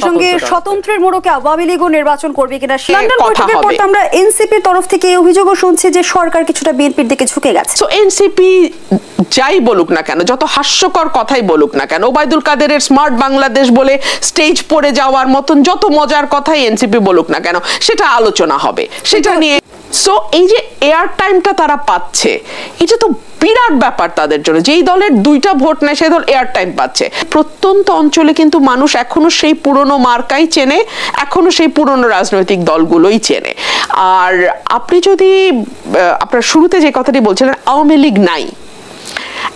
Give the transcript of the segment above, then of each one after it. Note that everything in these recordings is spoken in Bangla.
সঙ্গে স্বতন্ত্রের মোড়কে আওয়ামী লীগও নির্বাচন করবে কিনা লন্ডন বৈঠকের পর আমরা এনসিপির তরফ থেকে এই অভিযোগও শুনছি যে সরকার কিছুটা বিএনপির দিকে ঝুঁকে গেছে। সো এনসিপি যাই বলুক না কেন, যত হাস্যকর কথাই বলুক না কেন, ওবায়দুল কাদেরের স্মার্ট বাংলাদেশ বলে স্টেজ পড়ে যাওয়ার মতন যত মজার কথাই এনসিপি বলুক না কেন, সেটা আলোচনা হবে, সেটা নিয়ে। সো এই যে এয়ার টাইমটা তারা পাচ্ছে, এটা তো বিরাট ব্যাপার তাদের জন্য। যেই দলের 2টা ভোট নেয় সেই দল এয়ার টাইম পাচ্ছে। প্রত্যন্ত অঞ্চলে কিন্তু মানুষ এখনো সেই পুরনো মার্কাই চেনে, এখনো সেই পুরনো রাজনৈতিক দলগুলোই চেনে। আর আপনি যদি আপনার শুরুতে যে কথাটি বলছিলেন আওয়ামী লীগ নাই,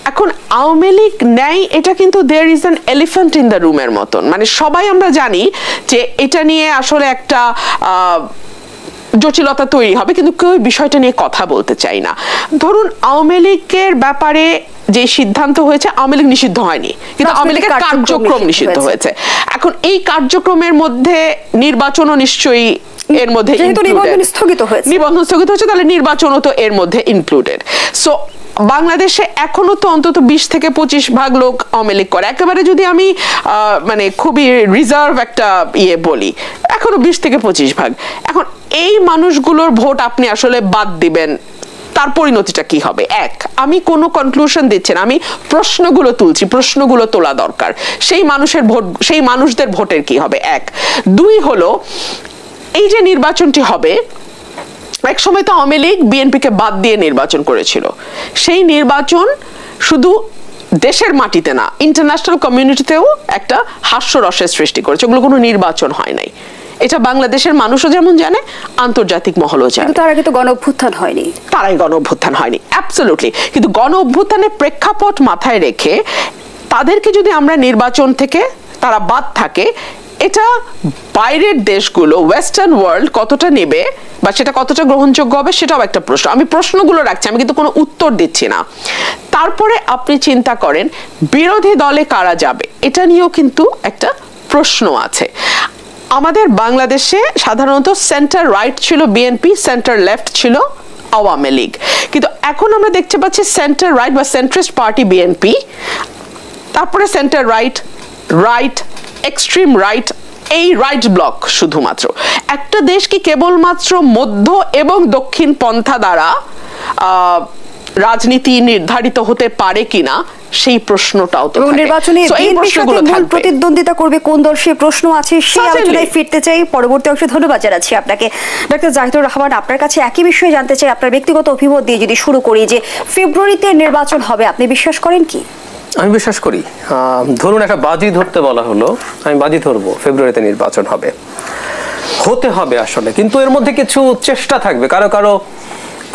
এখন আওয়ামী লীগ নেই, এটা কিন্তু there is an elephant in the রুমের মতন। মানে সবাই আমরা জানি যে এটা নিয়ে আসলে একটা জটিলতা তৈরি হবে, কিন্তু কেউ বিষয়টা নিয়ে কথা বলতে চাই না। ধরুন আওয়ামী লীগের ব্যাপারে যে সিদ্ধান্ত হয়েছে, আওয়ামী লীগ নিষিদ্ধ হয়নি, কিন্তু আওয়ামী লীগের কার্যক্রম নিষিদ্ধ হয়েছে। এখন এই কার্যক্রমের মধ্যে নির্বাচনও নিশ্চয়ই এর মধ্যে নিবন্ধন স্থগিত হয়েছে, তাহলে নির্বাচনও তো এর মধ্যে ইনক্লুডেড। সো বাংলাদেশে এখনো তো অন্তত 20-25% লোক আওয়ামী লীগ করে। একেবারে যদি আমি মানে খুবই রিজার্ভ একটা বলি, এখনো 20-25%। এখন এই মানুষগুলোর ভোট আপনি আসলে বাদ দিবেন, তার পরিণতিটা কি হবে? আমি কোনো কনক্লুশন দিচ্ছি না, আমি প্রশ্নগুলো তুলছি, প্রশ্নগুলো তোলা দরকার। সেই মানুষের ভোট, সেই মানুষদের ভোটের কি হবে? 2 হলো এই যে নির্বাচনটি হবে, এক সময় তো আওয়ামী লীগ বিএনপিকে বাদ দিয়ে নির্বাচন করেছিল। সেই নির্বাচন শুধু দেশের মাটিতে না, ইন্টারন্যাশনাল কমিউনিটিতেও একটা হাস্যরসের সৃষ্টি করেছে। ওগুলো কোনো নির্বাচন হয় নাই, এটা বাংলাদেশের মানুষও যেমন জানে, আন্তর্জাতিক মহলও জানে। তার আগে তো গণ অভ্যুত্থান হয়নি, তারাই গণ অভ্যুত্থান হয়নি, অ্যাবসলিউটলি। কিন্তু গণ অভ্যুত্থানের প্রেক্ষাপট মাথায় রেখে তাদেরকে যদি আমরা নির্বাচন থেকে তারা বাদ থাকে, এটা বাইরের দেশগুলো, ওয়েস্টার্ন ওয়ার্ল্ড কতটা নেবে বা সেটা কতটা গ্রহণযোগ্য হবে, সেটাও একটা প্রশ্ন। আমি প্রশ্নগুলো রাখছি, আমি কিন্তু কোনো উত্তর দিচ্ছি না। তারপরে আপনি চিন্তা করেন বিরোধী দলে কারা যাবে, এটা নিয়েও কিন্তু একটা প্রশ্ন আছে। আমাদের বাংলাদেশে সাধারণত সেন্টার রাইট ছিল বিএনপি, সেন্টার লেফট ছিল আওয়ামী লীগ। কিন্তু এখন আমরা দেখতে পাচ্ছি সেন্টার রাইট বা সেন্ট্রিস্ট পার্টি বিএনপি, তারপরে centre right, right, extreme right, এই রাইট ব্লক। শুধুমাত্র একটা দেশ কি কেবলমাত্র মধ্য এবং দক্ষিণ পন্থা দ্বারা রাজনীতি নির্ধারিত হতে পারে কিনা, সেই প্রশ্নটাও তো নির্বাচনে প্রতিদ্বন্দ্বিতা করবে কোন দল, সেই প্রশ্ন আছে। সেই আলোচনায় ফিরতে চাই পরবর্তী অংশে। ধন্যবাদ জানাচ্ছি আপনাকে ডক্টর জাহিদুর রহমান। আপনার কাছে একই বিষয়ে জানতে চাই, আপনার ব্যক্তিগত অভিমত দিয়ে যদি শুরু করি, যে ফেব্রুয়ারিতে নির্বাচন হবে, আপনি বিশ্বাস করেন কি? আমি বিশ্বাস করি। ধরুন একটা বাজি ধরতে বলা হলো, আমি বাজি ধরবো ফেব্রুয়ারিতে নির্বাচন হবে, হতে হবে আসলে। কিন্তু এর মধ্যে কিছু চেষ্টা থাকবে, কারো কারো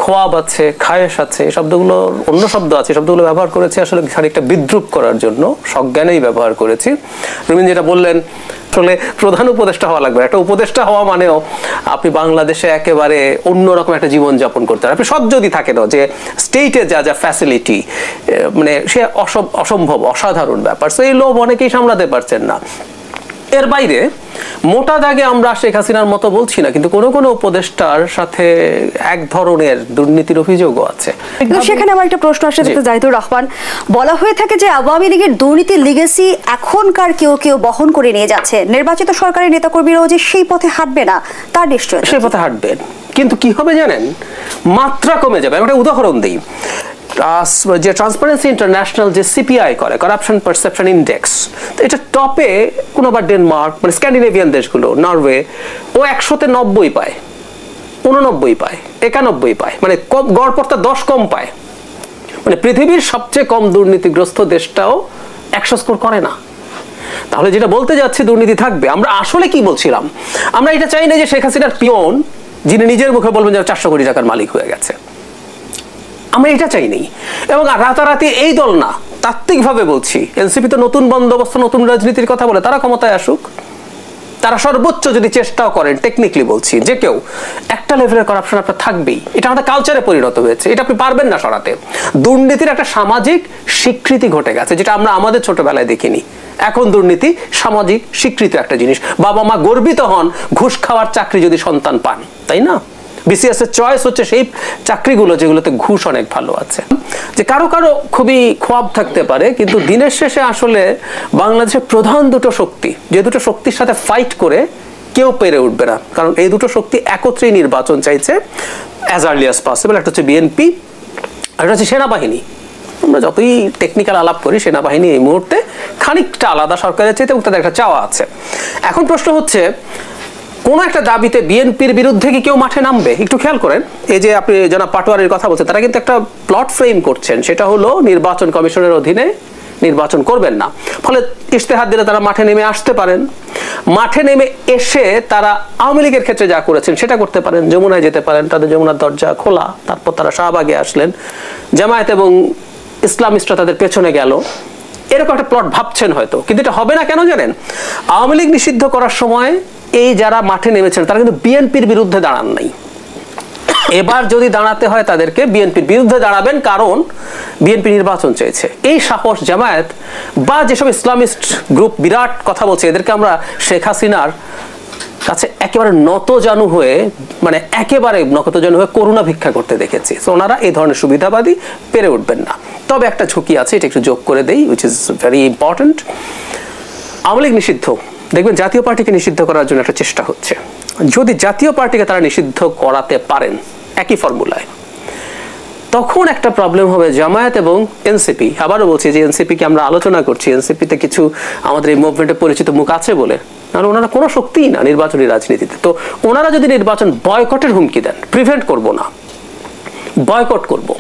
খোয়াব আছে, খায়েশ আছে, এই শব্দগুলো অন্য শব্দ আছে, শব্দগুলো ব্যবহার করেছে আসলে খানিকটা বিদ্রুপ করার জন্য, সজ্ঞানেই ব্যবহার করেছি। রুমিন যেটা বললেন, আসলে প্রধান উপদেষ্টা হওয়া লাগবে। একটা উপদেষ্টা হওয়া মানেও আপনি বাংলাদেশে একেবারে অন্যরকম একটা জীবন যাপন করতে পারেন। আপনি সব যদি থাকে না, যে স্টেটে যা যা ফ্যাসিলিটি, মানে সে অসম্ভব, অসাধারণ ব্যাপার। সো এই লোভ অনেকেই সামলাতে পারছেন না। এর বাইরে মোটা দাগে আমরা শেখ হাসিনার মতো বলছি না, কিন্তু কোনো কোনো উপদেষ্টার সাথে এক ধরনের দুর্নীতির অভিযোগও আছে। সেখানে আমার একটা প্রশ্ন আসছে ডক্টর জাহিদুর রহমান, বলা হয়ে থাকে যে আওয়ামী লীগের দুর্নীতির লিগেসি এখনকার কেউ কেউ বহন করে নিয়ে যাচ্ছে, নির্বাচিত সরকারের নেতাকর্মীরাও যে সেই পথে হাঁটবে না তার নিশ্চয় সেই পথে হাঁটবেন, কিন্তু কি হবে জানেন, মাত্রা কমে যাবে। আমি একটা উদাহরণ দিই, যে ট্রান্সপারেন্সি ইন্টারন্যাশনাল যে সিপিআই করে, কারাপশন পারসেপশন ইন্ডেক্স, এটা টপে কোনো বা ডেনমার্ক, মানে স্ক্যান্ডিনেভিয়ান দেশগুলো, নরওয়ে, ও 100-তে 90 পায়, 89 পায়, 91 পায়, মানে কম, গড়পড়তা 10 কম পায়। মানে পৃথিবীর সবচেয়ে কম দুর্নীতিগ্রস্ত দেশটাও 100 স্কোর করে না। তাহলে যেটা বলতে যাচ্ছি, দুর্নীতি থাকবে। আমরা আসলে কি বলছিলাম, আমরা এটা চাই না যে শেখ হাসিনার পিয়ন, যিনি নিজের মুখে বলবেন যে 400 কোটি টাকার মালিক হয়ে গেছে, আমরা এটা চাইনি। এবং রাতারাতি এই দল না, তাত্ত্বিকভাবে বলছি, এনসিপি তো নতুন বন্দোবস্ত, নতুন রাজনীতির কথা বলে, তারা ক্ষমতায় আসুক, তারা সর্বোচ্চ যদি চেষ্টাও করেন, টেকনিক্যালি বলছি, যে কেউ একটা লেভেলের কারাপশন আপনার থাকবেই, এটা আমাদের কালচারে পরিণত হয়েছে, এটা আপনি পারবেন না সরাতে। দুর্নীতির একটা সামাজিক স্বীকৃতি ঘটে গেছে, যেটা আমরা আমাদের ছোটবেলায় দেখিনি। এখন দুর্নীতি সামাজিক স্বীকৃত একটা জিনিস। বাবা মা গর্বিত হন ঘুষ খাওয়ার চাকরি যদি সন্তান পান, তাই না? বিসিএস এর চয়েস হচ্ছে সেই চাকরিগুলো যেগুলোতে ঘুষ অনেক ভালো আছে। যে কারো কারো খুবই খোয়াব থাকতে পারে, কিন্তু দিনের শেষে আসলে বাংলাদেশের প্রধান দুটো শক্তি, যে দুটো শক্তির সাথে ফাইট করে কেউ পেরে উঠবে না, কারণ এই দুটো শক্তি একত্রেই নির্বাচন চাইছে অ্যাজ আর্লি অ্যাজ পসিবল। একটা হচ্ছে বিএনপি, আর একটা হচ্ছে সেনাবাহিনী। আমরা যতই টেকনিক্যাল আলাপ করি, সেনাবাহিনী এই মুহূর্তে খানিকটা আলাদা সরকারের চাইতে, এবং তাদের একটা চাওয়া আছে। এখন প্রশ্ন হচ্ছে কোনো একটা দাবিতে বিএনপির বিরুদ্ধে কি কেউ মাঠে নামবে? একটু খেয়াল করেন, এই যে আপনি জনাব পাটোয়ারির কথা বলছেন, তারা কিন্তু একটা প্লট ফ্রেম করছেন, সেটা হলো নির্বাচন কমিশনের অধীনে নির্বাচন করবেন না। ফলে ইশতেহার দিলে তারা মাঠে নেমে আসতে পারেন। মাঠে নেমে এসে তারা আওয়ামী লীগের ক্ষেত্রে যা করেছেন সেটা করতে পারেন, যমুনায় যেতে পারেন, তাদের যমুনার দরজা খোলা, তারপর তারা শাহবাগে আসলেন, জামায়াত এবং ইসলামিস্টরা তাদের পেছনে গেল, এরকম একটা প্লট ভাবছেন হয়তো। কিন্তু এটা হবে না কেন জানেন? আওয়ামী লীগ নিষিদ্ধ করার সময় এই যারা মাঠে নেমেছেন তারা কিন্তু বিএনপির বিরুদ্ধে দাঁড়ান নাই। এবার যদি দাঁড়াতে হয় তাদেরকে বিএনপির বিরুদ্ধে দাঁড়াবেন, কারণ বিএনপি নির্বাচন চেয়েছে। এই সাহস জামায়াত বা যেসব ইসলামিস্ট গ্রুপ বিরাট কথা বলছে, এদেরকে আমরা শেখ হাসিনার কাছে একেবারে নতজানু হয়ে, মানে একেবারে নতজানু হয়ে করুণা ভিক্ষা করতে দেখেছি। তো ওনারা এই ধরনের সুবিধাবাদী পেরে উঠবেন না। তবে একটা ঝুঁকি আছে, এটা একটু যোগ করে দেই, which is very important. Awami League নিষিদ্ধ, দেখবেন জাতীয় পার্টিকে নিষিদ্ধ করার জন্য একটা চেষ্টা হচ্ছে। যদি জাতীয় পার্টিকে তারা নিষিদ্ধ করাতে পারেন একই ফর্মুলায়, তখন একটা প্রবলেম হবে জামায়াত এবং এনসিপি। আবারও বলছি যে এনসিপিকে আমরা আলোচনা করছি, এনসিপিতে কিছু আমাদের এই মুভমেন্টে পরিচিত মুখ আছে বলে, আর ওনারা কোনো শক্তিই না নির্বাচনী রাজনীতিতে। তো ওনারা যদি নির্বাচন বয়কটের হুমকি দেন, প্রিভেন্ট করব না, বয়কট করব,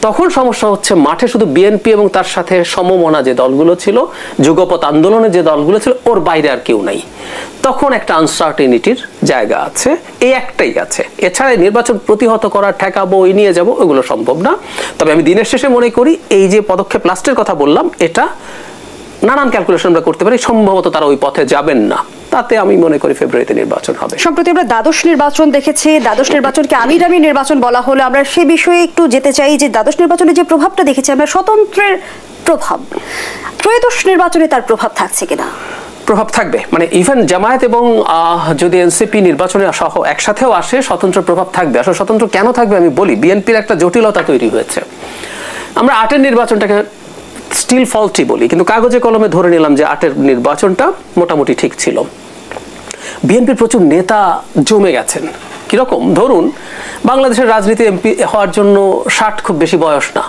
তখন সমস্যা হচ্ছে মাঠে শুধু বিএনপি এবং তার সাথে সমমনা যে দলগুলো ছিল, যুগপৎ আন্দোলনের যে দলগুলো ছিল, ওর বাইরে আর কেউ নাই। তখন একটা আনসার্টেনিটির জায়গা আছে, এই একটাই আছে। এছাড়া নির্বাচন প্রতিহত করা, ঠেকাবো, ওই নিয়ে যাব, ওগুলো সম্ভব না। তবে আমি দিনের শেষে মনে করি এই যে পদক্ষেপ লাস্টের কথা বললাম, এটা নানান ক্যালকুলেশন আমরা করতে পারি, সম্ভবত তারা ওই পথে যাবেন না। তাতে আমি মনে করি ফেব্রুয়ারিতে নির্বাচন হবে। সম্প্রতি আমরা দ্বাদশ নির্বাচন দেখেছি, দ্বাদশ নির্বাচনকে আমি দামি নির্বাচন বলা হলো। আমরা সে বিষয়ে একটু যেতে চাই যে দ্বাদশ নির্বাচনে যে প্রভাবটা দেখেছি আমরা, স্বতন্ত্রের প্রভাব, ত্রয়োদশ নির্বাচনে তার প্রভাব থাকছে কিনা? প্রভাব থাকবে, মানে ইভেন জামায়াত এবং যদি এনসিপি নির্বাচনে সহ একসাথেও আসে, স্বতন্ত্র প্রভাব থাকবে। আসলে স্বতন্ত্র কেন থাকবে আমি বলি, বিএনপির একটা জটিলতা তৈরি হয়েছে। আমরা 8-এর নির্বাচনটাকে স্টিল ফল্টি বলি, কিন্তু কাগজে কলমে ধরে নিলাম যে 8-এর নির্বাচনটা মোটামুটি ঠিক ছিল। বিএনপির প্রচুর নেতা জমে গেছেন। কিরকম? ধরুন বাংলাদেশের রাজনীতি এমপি হওয়ার জন্য 60 খুব বেশি বয়স না।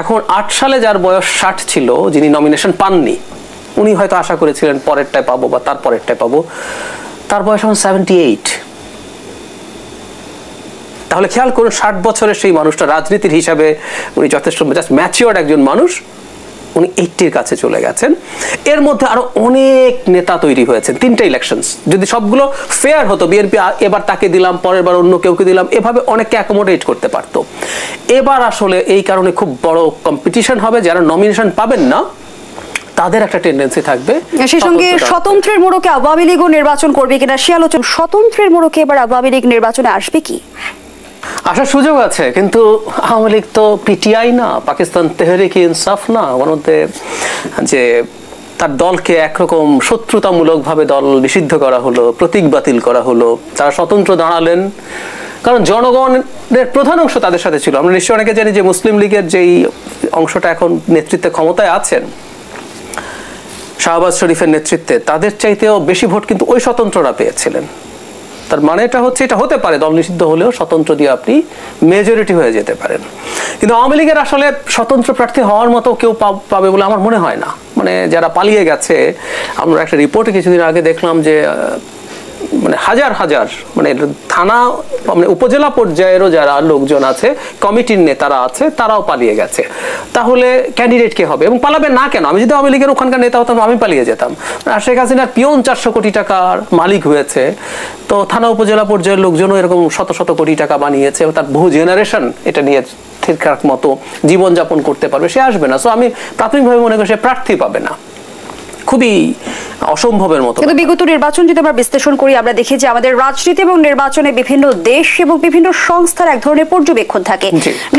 এখন 8 সালে যার বয়স 60 ছিল, যিনি নমিনেশন পাননি, উনি হয়তো আশা করেছিলেন পরেরটায় পাবো বা তার পরেরটায় পাবো, তার বয়স এখন 78। তাহলে খেয়াল করুন 60 বছরের সেই মানুষটা রাজনীতির হিসাবে উনি যথেষ্ট ম্যাচিওর্ড একজন মানুষ, উনি 80-র কাছে চলে গেছেন। এর মধ্যে আরো অনেক নেতা তৈরি হয়েছেন। 3টে ইলেকশনস, যদি সবগুলো ফেয়ার হতো, বিএনপি এবার তাকে দিলাম, পরের বার অন্য কেউকে দিলাম, এভাবে অনেককে অ্যাকোমোডেট করতে পারতো। এবার আসলে এই কারণে খুব বড় কম্পিটিশন হবে, যারা নমিনেশন পাবেন না তাদের একটা টেন্ডেন্সি থাকবে। সেই সঙ্গে স্বতন্ত্রের মোড়কে আওয়ামী লীগও নির্বাচন করবে কিনা সে আলোচনা। স্বতন্ত্রের মোড়কে এবার আওয়ামী লীগ নির্বাচনে আসবে কি? আসার সুযোগ আছে, কিন্তু আওয়ামী লীগ তো পিটিআই না, পাকিস্তান তেহরিক ইনসাফ না, ওর মধ্যে যে তার দলকে একরকম শত্রুতামূলকভাবে দল নিষিদ্ধ করা হলো, প্রতীক বাতিল করা হলো, তারা স্বতন্ত্র দাঁড়ালেন, কারণ জনগণের প্রধান অংশ তাদের সাথে ছিল। আমরা নিশ্চয়ই অনেকে জানি যে মুসলিম লীগের যেই অংশটা এখন নেতৃত্বে ক্ষমতায় আছেন, শাহবাজ শরীফের নেতৃত্বে, তাদের চাইতেও বেশি ভোট কিন্তু ওই স্বতন্ত্ররা পেয়েছিলেন। তার মানে এটা হচ্ছে, এটা হতে পারে দল নিষিদ্ধ হলেও স্বতন্ত্র দিয়ে আপনি মেজরিটি হয়ে যেতে পারেন। কিন্তু আওয়ামী লীগের আসলে স্বতন্ত্র প্রার্থী হওয়ার মতো কেউ পাবে বলে আমার মনে হয় না। মানে যারা পালিয়ে গেছে, আমরা একটা রিপোর্টে কিছুদিন আগে দেখলাম যে মানে হাজার হাজার, মানে থানা, মানে উপজেলা পর্যায়েরও যারা লোকজন আছে, কমিটির নেতারা আছে, তারাও পালিয়ে গেছে। তাহলে ক্যান্ডিডেট কে হবে? এবং পালাবে না কেন? আমি যদি আওয়ামী লীগের ওখানকার নেতা হতাম, আমি পালিয়ে যেতাম। আর শেখ হাসিনার পিয়ন 400 কোটি টাকার মালিক হয়েছে, তো থানা উপজেলা পর্যায়ের লোকজনও এরকম শত শত কোটি টাকা বানিয়েছে, তার বহু জেনারেশন এটা নিয়ে ঠিকঠাক মতো জীবনযাপন করতে পারবে, সে আসবে না। সো আমি প্রাথমিকভাবে মনে করি সে প্রার্থী পাবে না, খুবই অসম্ভবের মতো। কিন্তু বিগত নির্বাচন যদি আমরা বিশ্লেষণ করি, আমরা দেখি যে আমাদের রাজনীতি এবং নির্বাচনে বিভিন্ন দেশ এবং বিভিন্ন সংস্থার এক ধরনের পর্যবেক্ষণ থাকে।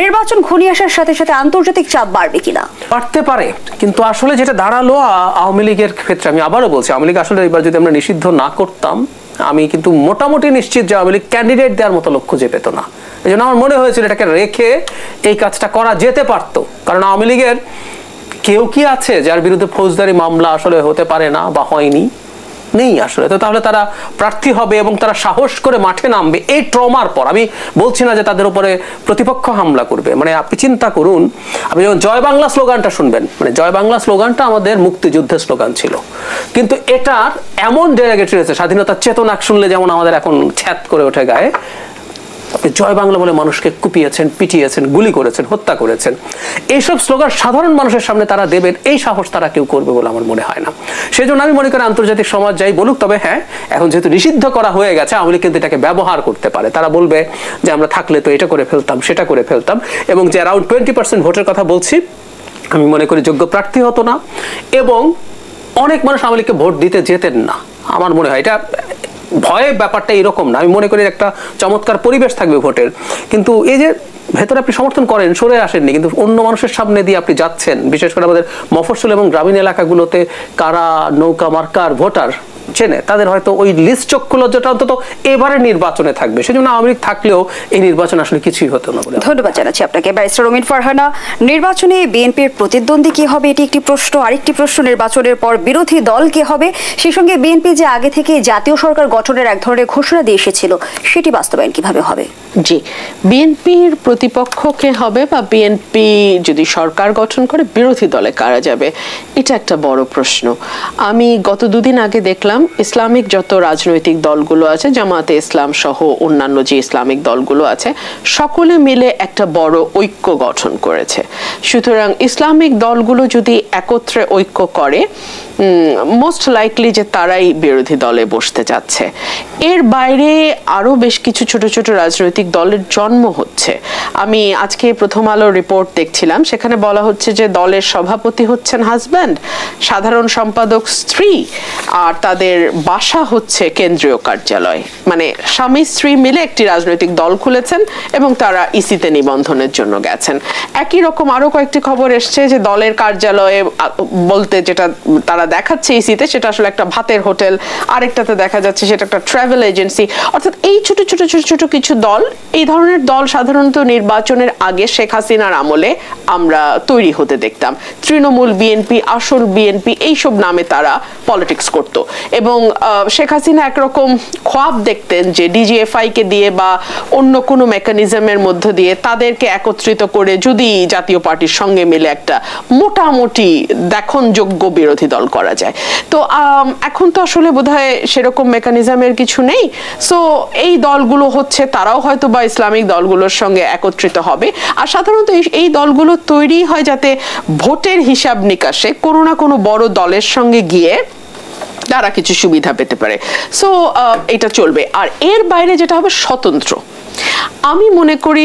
নির্বাচন ঘনিয়ে আসার সাথে সাথে আন্তর্জাতিক চাপ বাড়বে কিনা? বাড়তে পারে, কিন্তু আসলে যেটা দাঁড়ালো আওয়ামী লীগের ক্ষেত্রে, আমি আবারও বলছি, আওয়ামী লীগ আসলে এবার যদি আমরা নিষিদ্ধ না করতাম, আমি কিন্তু মোটামুটি নিশ্চিত যে আওয়ামী লীগ ক্যান্ডিডেট দেওয়ার মতো লোক খুঁজে পেত না। এই জন্য আমার মনে হয়েছিল এটাকে রেখে এই কাজটা করা যেতে পারতো, কারণ আওয়ামী লীগের কেউ কি আছে যার বিরুদ্ধে ফৌজদারি মামলা আসলে হতে পারে না বা হয়নি? নেই আসলে। তো তাহলে তারা প্রার্থী হবে এবং তারা সাহস করে মাঠে নামবে এই ট্রমার পর। আমি বলছি না যে তাদের উপরে প্রতিপক্ষ হামলা করবে, মানে আপনি চিন্তা করুন, আপনি যখন জয় বাংলা স্লোগানটা শুনবেন, মানে জয় বাংলা স্লোগানটা আমাদের মুক্তিযুদ্ধের স্লোগান ছিল, কিন্তু এটার এমন ডেরিভেটিভ হয়েছে, স্বাধীনতার চেতনা শুনলে যেমন আমাদের এখন ছ্যাত করে ওঠে গায়ে, জয় বাংলা বলে মানুষকে কুপিয়েছেন, পিটিয়েছেন, গুলি করেছেন, হত্যা করেছেন। এইসব স্লোগান সাধারণ মানুষের সামনে তারা দেবেন এই সাহস তারা কেউ করবে বলে আমার মনে হয় না। সেই জন্য আমি মনে করি আন্তর্জাতিক সমাজ যাই বলুক, তবে হ্যাঁ, এখন যেহেতু নিষিদ্ধ করা হয়ে গেছে, আওয়ামী লীগ কিন্তু এটাকে ব্যবহার করতে পারে। তারা বলবে যে আমরা থাকলে তো এটা করে ফেলতাম, সেটা করে ফেলতাম, এবং যে অ্যারাউন্ড 20% ভোটের কথা বলছি, আমি মনে করি যোগ্য প্রার্থী হতো না এবং অনেক মানুষ আওয়ামী লীগকে ভোট দিতে যেতেন না। আমার মনে হয় এটা ভয়ের ব্যাপারটা এরকম না। আমি মনে করি একটা চমৎকার পরিবেশ থাকবে ভোটের, কিন্তু এই যে ভেতরে আপনি সমর্থন করেন, সরে আসেননি, কিন্তু অন্য মানুষের সামনে দিয়ে আপনি যাচ্ছেন, বিশেষ করে আমাদের মফস্বল এবং গ্রামীণ এলাকাগুলোতে কারা নৌকা মার্কার ভোটার চেনে, তাদের হয়তো ওই লিস্ট চক্ষু লজ্জাটা অন্তত এবারে নির্বাচনে থাকবে। সেজন্য আওয়ামী লীগ থাকলেও এই নির্বাচন আসলে কিছুই হতো না বলে। ধন্যবাদ জানাচ্ছি আপনাকে ব্যারিস্টার রুমিন ফারহানা। নির্বাচনে বিএনপির প্রতিদ্বন্দ্বী কি হবে এটি একটি প্রশ্ন, আরেকটি প্রশ্ন নির্বাচনের পর বিরোধী দল কি হবে, সেই সঙ্গে বিএনপি যে আগে থেকে জাতীয় সরকার গঠনের এক ধরনের ঘোষণা দিয়ে এসেছিল সেটি বাস্তবায়ন কিভাবে হবে? জি, বিএনপির প্রতিপক্ষ কে হবে বা বিএনপি যদি সরকার গঠন করে বিরোধী দলে কারা যাবে, এটা একটা বড় প্রশ্ন। আমি গত দুদিন আগে দেখলাম ইসলামিক যত রাজনৈতিক দলগুলো আছে, জামাতে ইসলাম সহ অন্যান্য যে ইসলামিক দলগুলো আছে, সকলে মিলে একটা বড় ঐক্য গঠন করেছে। সুতরাং ইসলামিক দলগুলো যদি একত্রে ঐক্য করে, মোস্ট লাইকলি যে তারাই বিরোধী দলে বসতে যাচ্ছে। এর বাইরে আরো বেশ কিছু ছোট ছোট রাজনৈতিক দলের জন্ম হচ্ছে। আমি আজকে প্রথম আলো রিপোর্ট দেখছিলাম, সেখানে বলা হচ্ছে যে দলের সভাপতি হচ্ছেন হাজব্যান্ড, সাধারণ সম্পাদক স্ত্রী, আর তাদের বাসা হচ্ছে কেন্দ্রীয় কার্যালয়। মানে স্বামী স্ত্রী মিলে একটি রাজনৈতিক দল খুলেছেন এবং তারা ইসিতে নিবন্ধনের জন্য গেছেন। একই রকম আরো কয়েকটি খবর এসছে যে দলের কার্যালয়ে বলতে যেটা তারা দেখাচ্ছে ইসিতে, সেটা আসলে একটা ভাতের হোটেল, আরেকটাতে দেখা যাচ্ছে সেটা একটা ট্রাভেল এজেন্সি। অর্থাৎ এই ছোট ছোট ছোট ছোট কিছু দল, এই ধরনের দল সাধারণত নির্বাচনের আগে শেখ হাসিনার আমলে আমরা তৈরি হতে দেখতাম। তৃণমূল বিএনপি, আসল বিএনপি, এইসব নামে তারা পলিটিক্স করত এবং শেখ হাসিনা একরকম খোয়াব দেখতেন যে ডিজিএফআই কে দিয়ে বা অন্য কোনো মেকানিজমের মধ্য দিয়ে তাদেরকে একত্রিত করে যদি জাতীয় পার্টির সঙ্গে মিলে একটা মোটামুটি দেখনযোগ্য বিরোধী দল করা যায়। তো এখন তো আসলে বোধহয় সেরকম মেকানিজমের কিছু নেই। সো এই দলগুলো হচ্ছে তারাও হয়তো বা ইসলামিক দলগুলোর সঙ্গে একত্রিত হবে। আর সাধারণত এই দলগুলো তৈরি হয় যাতে ভোটের হিসাব নিকাশে কোনো না কোনো বড় দলের সঙ্গে গিয়ে তারা কিছু সুবিধা পেতে পারে। সো এটা চলবে। আর এর বাইরে যেটা হবে স্বতন্ত্র, আমি মনে করি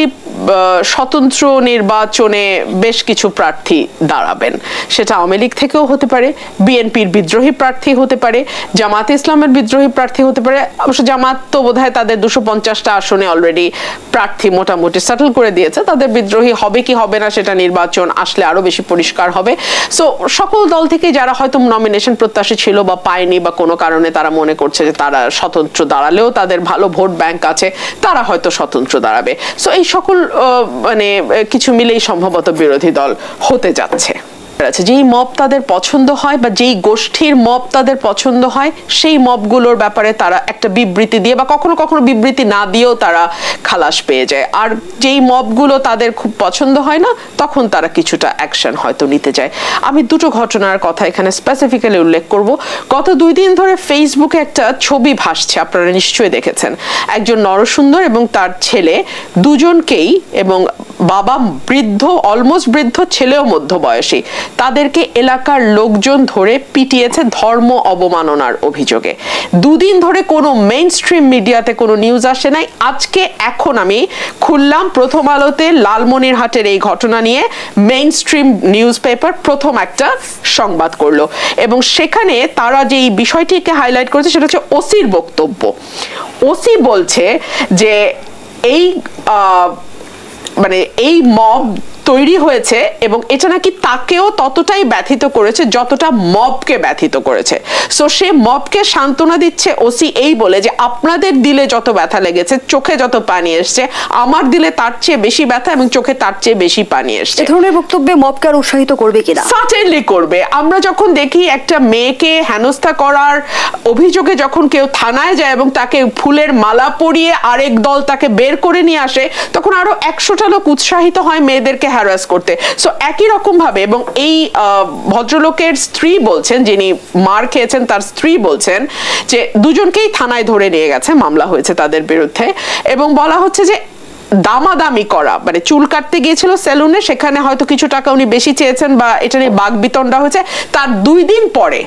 স্বতন্ত্র নির্বাচনে বেশ কিছু প্রার্থী দাঁড়াবেন। সেটা আওয়ামী লীগ থেকেও হতে পারে, বিএনপির বিদ্রোহী প্রার্থী হতে পারে, জামাতে ইসলামের বিদ্রোহী প্রার্থী হতে পারে। অবশ্য জামাত তো বোধহয় তাদের 250টা আসনে অলরেডি প্রার্থী মোটামুটি সেটেল করে দিয়েছে। তাদের বিদ্রোহী হবে কি হবে না সেটা নির্বাচন আসলে আরো বেশি পরিষ্কার হবে। সো সকল দল থেকে যারা হয়তো নমিনেশন প্রত্যাশী ছিল বা পায়নি বা কোনো কারণে তারা মনে করছে যে তারা স্বতন্ত্র দাঁড়ালেও তাদের ভালো ভোট ব্যাংক আছে, তারা হয়তো স্বতন্ত্র দাঁড়াবে। সো এই সকল মানে কিছু মিলেই সম্ভবত বিরোধী দল হতে যাচ্ছে। যেই মব তাদের পছন্দ হয় বা যেই গোষ্ঠীর মব তাদের পছন্দ হয়, সেই মবগুলোর ব্যাপারে তারা একটা বিবৃতি দিয়ে বা কখনো কখনো বিবৃতি না দিয়েও তারা খালাস পেয়ে যায়। আর যেই মবগুলো তাদের খুব পছন্দ হয় না, তখন তারা কিছুটা অ্যাকশন হয়তো নিতে যায়। আমি দুটো ঘটনার কথা এখানে স্পেসিফিক্যালি উল্লেখ করব। গত 2 দিন ধরে ফেসবুকে একটা ছবি ভাসছে, আপনারা নিশ্চয়ই দেখেছেন। একজন নরসুন্দর এবং তার ছেলে, দুজনকেই, এবং বাবা বৃদ্ধ, অলমোস্ট বৃদ্ধ, ছেলেও মধ্যবয়সী, তাদেরকে এলাকার লোকজন ধরে পিটিয়েছে ধর্ম অবমাননার অভিযোগে। 2 দিন ধরে কোনো মেইন স্ট্রিম মিডিয়াতে কোনো নিউজ আসে নাই। আজকে এখন আমি খুললাম প্রথম আলোতে লালমনিরহাটের এই ঘটনা নিয়ে মেইন স্ট্রিম নিউজ পেপার প্রথম একটা সংবাদ করলো এবং সেখানে তারা যে এই বিষয়টিকে হাইলাইট করেছে সেটা হচ্ছে ওসির বক্তব্য। ওসি বলছে যে এই মানে এই মব তৈরি হয়েছে এবং এটা নাকি তাকেও ততটাই ব্যথিত করেছে যতটা মবকে ব্যথিত করেছে। সো সে মবকে সান্ত্বনা দিচ্ছে ওসি এই বলে যে আপনাদের দিলে যত ব্যথা লেগেছে, চোখে যত পানি এসছে, আমার দিলে তার চেয়ে বেশি ব্যথা এবং চোখে তার চেয়ে বেশি পানি এসছে। এই ধরনের বক্তব্যে মবকে আর উৎসাহিত করবে কিনা? সার্টেনলি করবে। আমরা যখন দেখি একটা মেয়েকে হেনস্থা করার অভিযোগে যখন কেউ থানায় যায় এবং তাকে ফুলের মালা পরিয়ে আরেক দল তাকে বের করে নিয়ে আসে, তখন আরো 100টা লোক উৎসাহিত হয় মেয়েদেরকে হ্যারাস করতে। সো একই রকম ভাবে, এবং এই ভদ্রলোকের স্ত্রী বলছেন, যিনি মার খেয়েছেন তার স্ত্রী বলছেন যে দুজনকেই থানায় ধরে নিয়ে গেছে, মামলা হয়েছে তাদের বিরুদ্ধে, এবং বলা হচ্ছে যে দামাদামি করা, মানে চুল কাটতে গিয়েছিল সেলুনে, সেখানে হয়তো কিছু টাকা উনি বেশি চেয়েছেন বা এটা নিয়ে বাকবিতণ্ডা হয়েছে, তার 2 দিন পরে